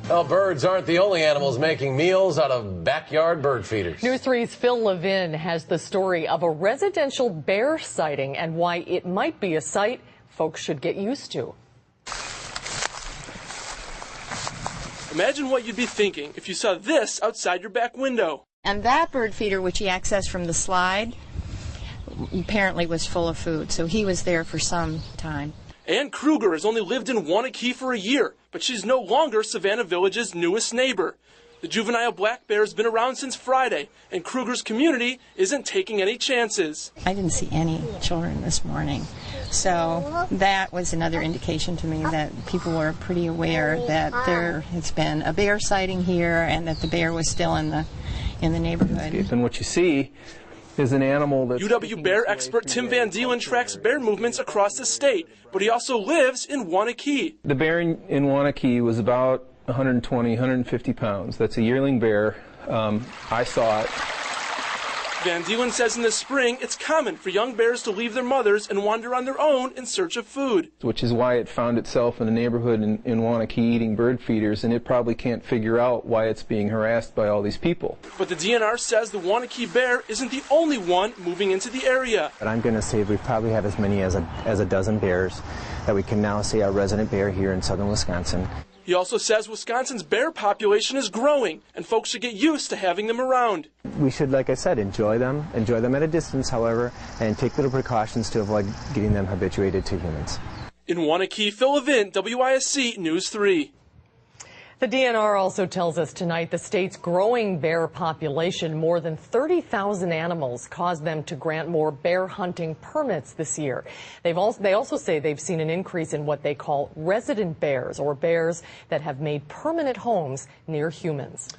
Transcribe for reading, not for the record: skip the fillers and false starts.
Well, birds aren't the only animals making meals out of backyard bird feeders. News 3's Phil Levin has the story of a residential bear sighting and why it might be a sight folks should get used to. Imagine what you'd be thinking if you saw this outside your back window. And that bird feeder, which he accessed from the slide, apparently was full of food, so he was there for some time. Ann Kruger has only lived in Waunakee for a year, but she's no longer Savannah Village's newest neighbor. The juvenile black bear has been around since Friday, and Kruger's community isn't taking any chances. I didn't see any children this morning, so that was another indication to me that people were pretty aware that there has been a bear sighting here and that the bear was still in the neighborhood. And what you see is an animal that UW bear expert Tim Van Deelen tracks bear movements across the state, but he also lives in Waunakee. The bear in Waunakee was about 120, 150 pounds. That's a yearling bear. I saw it. Van Deelen says in the spring it's common for young bears to leave their mothers and wander on their own in search of food. Which is why it found itself in a neighborhood in Waunakee eating bird feeders, and it probably can't figure out why it's being harassed by all these people. But the DNR says the Waunakee bear isn't the only one moving into the area. But I'm going to say we probably have as many as a dozen bears that we can now say are resident bear here in southern Wisconsin. He also says Wisconsin's bear population is growing, and folks should get used to having them around. We should, like I said, enjoy them at a distance, however, and take little precautions to avoid getting them habituated to humans. In Waunakee, Phil Levin, WISC News 3. The DNR also tells us tonight the state's growing bear population, more than 30,000 animals, caused them to grant more bear hunting permits this year. They also say they've seen an increase in what they call resident bears, or bears that have made permanent homes near humans.